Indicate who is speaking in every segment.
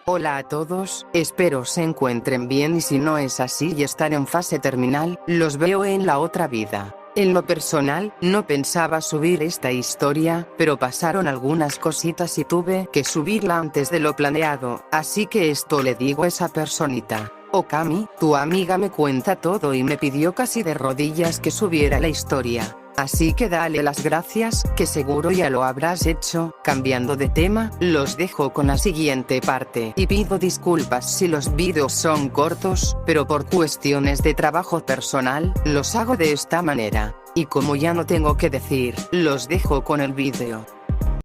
Speaker 1: Hola a todos, espero se encuentren bien y si no es así y están en fase terminal, los veo en la otra vida. En lo personal, no pensaba subir esta historia, pero pasaron algunas cositas y tuve que subirla antes de lo planeado, así que esto le digo a esa personita. Okami, tu amiga me cuenta todo y me pidió casi de rodillas que subiera la historia. Así que dale las gracias, que seguro ya lo habrás hecho. Cambiando de tema, los dejo con la siguiente parte. Y pido disculpas si los vídeos son cortos, pero por cuestiones de trabajo personal, los hago de esta manera. Y como ya no tengo que decir, los dejo con el vídeo.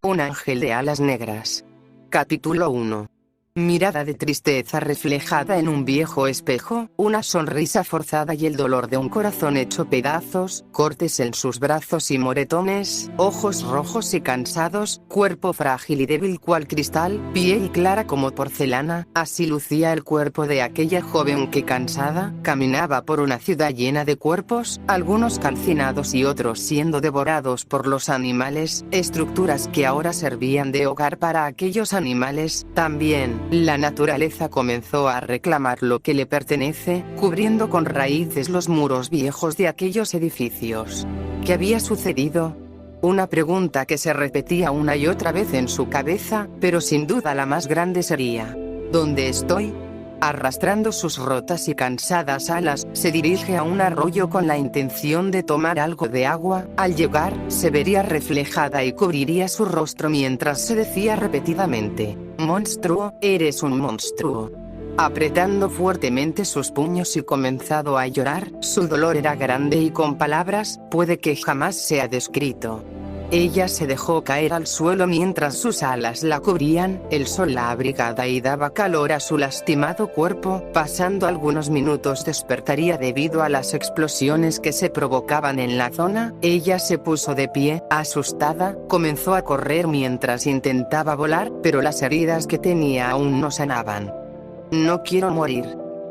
Speaker 1: Un ángel de alas negras. Capítulo 1. Mirada de tristeza reflejada en un viejo espejo, una sonrisa forzada y el dolor de un corazón hecho pedazos, cortes en sus brazos y moretones, ojos rojos y cansados, cuerpo frágil y débil cual cristal, piel clara como porcelana, así lucía el cuerpo de aquella joven que cansada, caminaba por una ciudad llena de cuerpos, algunos calcinados y otros siendo devorados por los animales, estructuras que ahora servían de hogar para aquellos animales, también. La naturaleza comenzó a reclamar lo que le pertenece, cubriendo con raíces los muros viejos de aquellos edificios. ¿Qué había sucedido? Una pregunta que se repetía una y otra vez en su cabeza, pero sin duda la más grande sería: ¿dónde estoy? Arrastrando sus rotas y cansadas alas, se dirige a un arroyo con la intención de tomar algo de agua. Al llegar, se vería reflejada y cubriría su rostro mientras se decía repetidamente: «Monstruo, eres un monstruo». Apretando fuertemente sus puños y comenzado a llorar, su dolor era grande y con palabras, puede que jamás sea descrito. Ella se dejó caer al suelo mientras sus alas la cubrían, el sol la abrigaba y daba calor a su lastimado cuerpo. Pasando algunos minutos despertaría debido a las explosiones que se provocaban en la zona. Ella se puso de pie, asustada, comenzó a correr mientras intentaba volar, pero las heridas que tenía aún no sanaban. «No quiero morir»,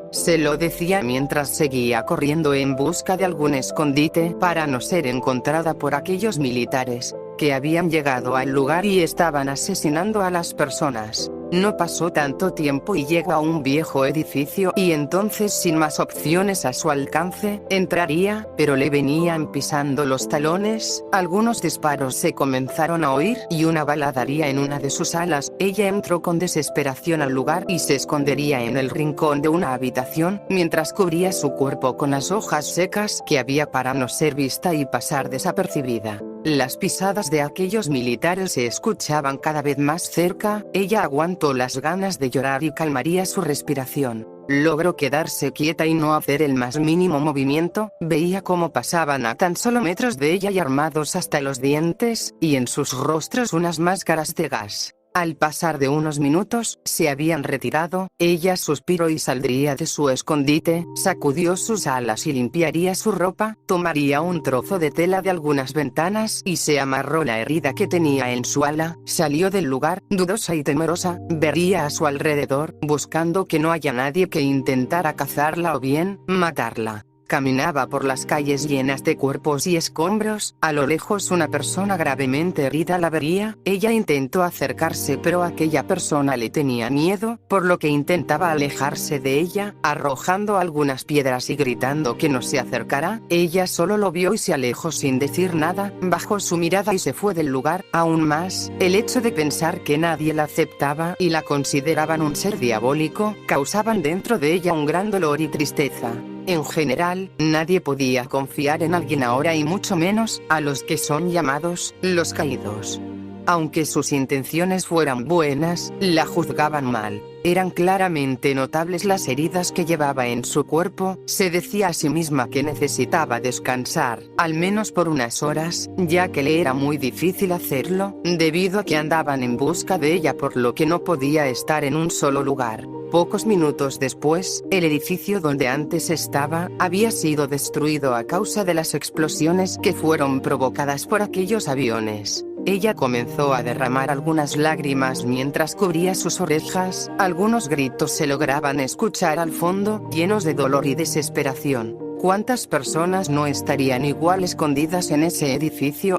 Speaker 1: se lo decía mientras seguía corriendo en busca de algún escondite para no ser encontrada por aquellos militares que habían llegado al lugar y estaban asesinando a las personas. No pasó tanto tiempo y llegó a un viejo edificio y entonces, sin más opciones a su alcance, entraría, pero le venían pisando los talones. Algunos disparos se comenzaron a oír y una bala daría en una de sus alas. Ella entró con desesperación al lugar y se escondería en el rincón de una habitación, mientras cubría su cuerpo con las hojas secas que había para no ser vista y pasar desapercibida. Las pisadas de aquellos militares se escuchaban cada vez más cerca. Ella aguantó las ganas de llorar y calmaría su respiración. Logró quedarse quieta y no hacer el más mínimo movimiento. Veía cómo pasaban a tan solo metros de ella y armados hasta los dientes, y en sus rostros unas máscaras de gas. Al pasar de unos minutos, se habían retirado. Ella suspiró y saldría de su escondite, sacudió sus alas y limpiaría su ropa, tomaría un trozo de tela de algunas ventanas y se amarró la herida que tenía en su ala. Salió del lugar, dudosa y temerosa, vería a su alrededor, buscando que no haya nadie que intentara cazarla o bien, matarla. Caminaba por las calles llenas de cuerpos y escombros. A lo lejos una persona gravemente herida la vería. Ella intentó acercarse, pero aquella persona le tenía miedo, por lo que intentaba alejarse de ella, arrojando algunas piedras y gritando que no se acercara. Ella solo lo vio y se alejó sin decir nada, bajó su mirada y se fue del lugar. Aún más, el hecho de pensar que nadie la aceptaba y la consideraban un ser diabólico, causaban dentro de ella un gran dolor y tristeza. En general, nadie podía confiar en alguien ahora y mucho menos a los que son llamados los caídos. Aunque sus intenciones fueran buenas, la juzgaban mal. Eran claramente notables las heridas que llevaba en su cuerpo. Se decía a sí misma que necesitaba descansar, al menos por unas horas, ya que le era muy difícil hacerlo, debido a que andaban en busca de ella, por lo que no podía estar en un solo lugar. Pocos minutos después, el edificio donde antes estaba, había sido destruido a causa de las explosiones que fueron provocadas por aquellos aviones. Ella comenzó a derramar algunas lágrimas mientras cubría sus orejas. Algunos gritos se lograban escuchar al fondo, llenos de dolor y desesperación. ¿Cuántas personas no estarían igual escondidas en ese edificio?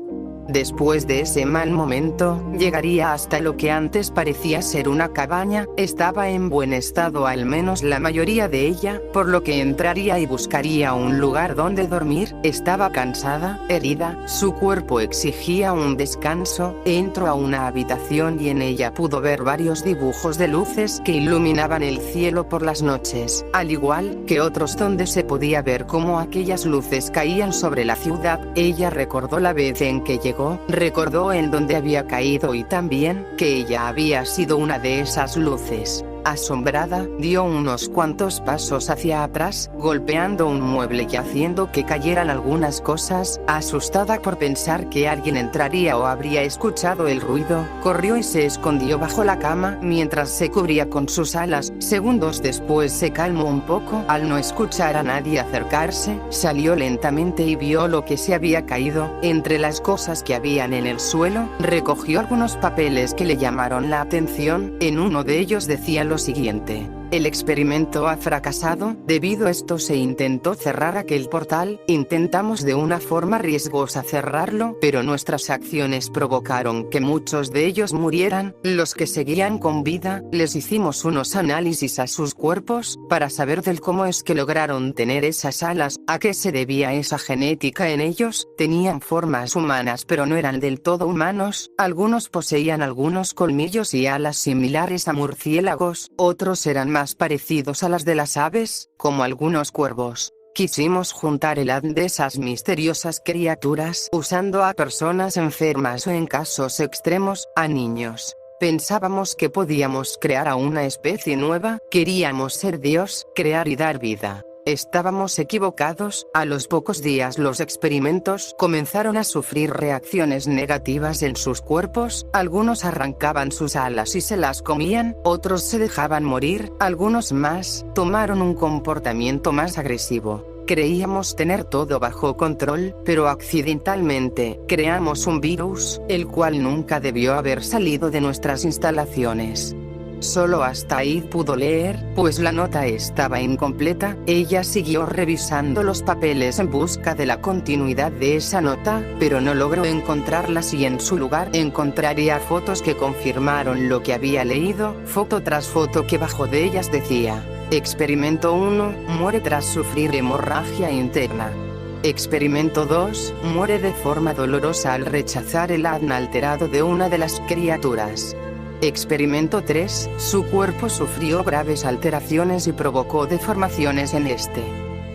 Speaker 1: Después de ese mal momento, llegaría hasta lo que antes parecía ser una cabaña. Estaba en buen estado, al menos la mayoría de ella, por lo que entraría y buscaría un lugar donde dormir. Estaba cansada, herida, su cuerpo exigía un descanso. Entró a una habitación y en ella pudo ver varios dibujos de luces que iluminaban el cielo por las noches, al igual que otros donde se podía ver cómo aquellas luces caían sobre la ciudad. Ella recordó la vez en que llegó, recordó en donde había caído y también que ella había sido una de esas luces. Asombrada, dio unos cuantos pasos hacia atrás, golpeando un mueble y haciendo que cayeran algunas cosas. Asustada por pensar que alguien entraría o habría escuchado el ruido, corrió y se escondió bajo la cama mientras se cubría con sus alas. Segundos después se calmó un poco. Al no escuchar a nadie acercarse, salió lentamente y vio lo que se había caído. Entre las cosas que habían en el suelo, recogió algunos papeles que le llamaron la atención. En uno de ellos decía lo siguiente: el experimento ha fracasado. Debido a esto se intentó cerrar aquel portal. Intentamos de una forma riesgosa cerrarlo, pero nuestras acciones provocaron que muchos de ellos murieran. Los que seguían con vida, les hicimos unos análisis a sus cuerpos, para saber del cómo es que lograron tener esas alas, a qué se debía esa genética en ellos. Tenían formas humanas pero no eran del todo humanos. Algunos poseían algunos colmillos y alas similares a murciélagos, otros eran más parecidos a las de las aves, como algunos cuervos. Quisimos juntar el ADN de esas misteriosas criaturas, usando a personas enfermas o, en casos extremos, a niños. Pensábamos que podíamos crear a una especie nueva. Queríamos ser Dios, crear y dar vida. Estábamos equivocados. A los pocos días los experimentos comenzaron a sufrir reacciones negativas en sus cuerpos. Algunos arrancaban sus alas y se las comían, otros se dejaban morir, algunos más tomaron un comportamiento más agresivo. Creíamos tener todo bajo control, pero accidentalmente creamos un virus, el cual nunca debió haber salido de nuestras instalaciones. Solo hasta ahí pudo leer, pues la nota estaba incompleta. Ella siguió revisando los papeles en busca de la continuidad de esa nota, pero no logró encontrarlas y en su lugar encontraría fotos que confirmaron lo que había leído, foto tras foto que bajo de ellas decía: Experimento 1, muere tras sufrir hemorragia interna. Experimento 2, muere de forma dolorosa al rechazar el ADN alterado de una de las criaturas. Experimento 3, su cuerpo sufrió graves alteraciones y provocó deformaciones en este.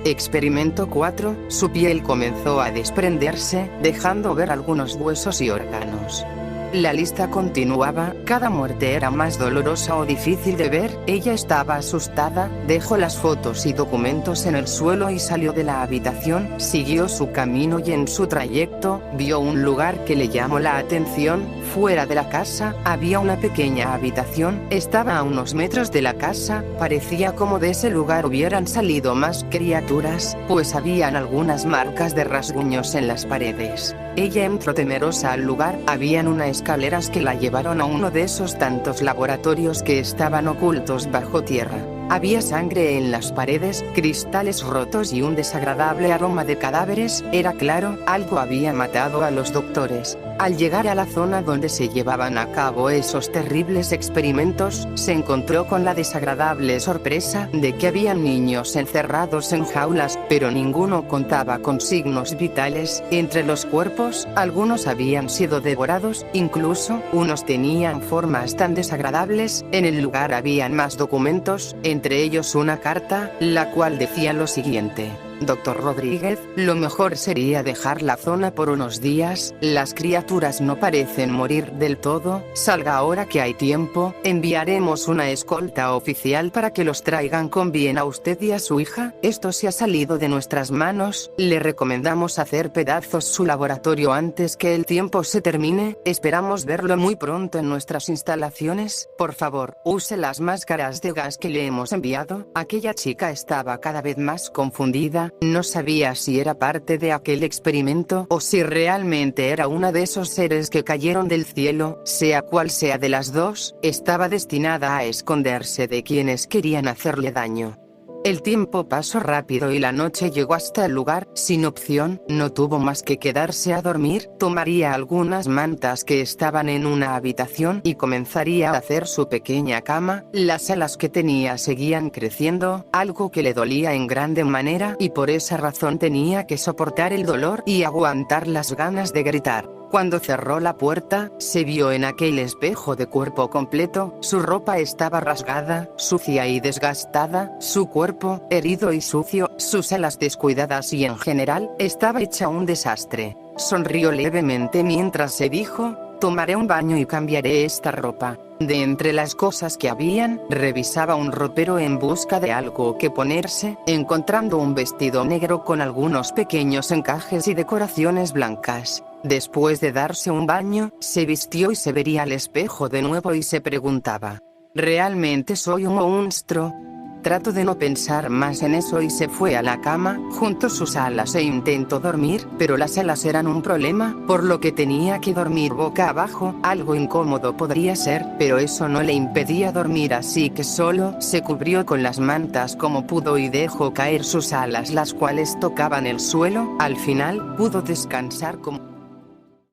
Speaker 1: Experimento 4, su piel comenzó a desprenderse, dejando ver algunos huesos y órganos. La lista continuaba, cada muerte era más dolorosa o difícil de ver. Ella estaba asustada, dejó las fotos y documentos en el suelo y salió de la habitación. Siguió su camino y en su trayecto, vio un lugar que le llamó la atención. Fuera de la casa, había una pequeña habitación, estaba a unos metros de la casa. Parecía como de ese lugar hubieran salido más criaturas, pues habían algunas marcas de rasguños en las paredes. Ella entró temerosa al lugar. Habían unas escaleras que la llevaron a uno de esos tantos laboratorios que estaban ocultos bajo tierra. Había sangre en las paredes, cristales rotos y un desagradable aroma de cadáveres. Era claro, algo había matado a los doctores. Al llegar a la zona donde se llevaban a cabo esos terribles experimentos, se encontró con la desagradable sorpresa de que había niños encerrados en jaulas, pero ninguno contaba con signos vitales. Entre los cuerpos, algunos habían sido devorados, incluso, unos tenían formas tan desagradables. En el lugar habían más documentos, entre ellos una carta, la cual decía lo siguiente: Dr. Rodríguez, lo mejor sería dejar la zona por unos días, las criaturas no parecen morir del todo, salga ahora que hay tiempo, enviaremos una escolta oficial para que los traigan con bien a usted y a su hija. Esto se ha salido de nuestras manos, le recomendamos hacer pedazos su laboratorio antes que el tiempo se termine, esperamos verlo muy pronto en nuestras instalaciones, por favor, use las máscaras de gas que le hemos enviado. Aquella chica estaba cada vez más confundida. No sabía si era parte de aquel experimento o si realmente era una de esos seres que cayeron del cielo. Sea cual sea de las dos, estaba destinada a esconderse de quienes querían hacerle daño. El tiempo pasó rápido y la noche llegó hasta el lugar. Sin opción, no tuvo más que quedarse a dormir. Tomaría algunas mantas que estaban en una habitación y comenzaría a hacer su pequeña cama. Las alas que tenía seguían creciendo, algo que le dolía en grande manera, y por esa razón tenía que soportar el dolor y aguantar las ganas de gritar. Cuando cerró la puerta, se vio en aquel espejo de cuerpo completo. Su ropa estaba rasgada, sucia y desgastada, su cuerpo, herido y sucio, sus alas descuidadas y en general, estaba hecha un desastre. Sonrió levemente mientras se dijo: tomaré un baño y cambiaré esta ropa. De entre las cosas que habían, revisaba un ropero en busca de algo que ponerse, encontrando un vestido negro con algunos pequeños encajes y decoraciones blancas. Después de darse un baño, se vistió y se vería al espejo de nuevo y se preguntaba: ¿realmente soy un monstruo? Trató de no pensar más en eso y se fue a la cama, juntó sus alas e intentó dormir, pero las alas eran un problema, por lo que tenía que dormir boca abajo. Algo incómodo podría ser, pero eso no le impedía dormir, así que solo se cubrió con las mantas como pudo y dejó caer sus alas, las cuales tocaban el suelo. Al final, pudo descansar como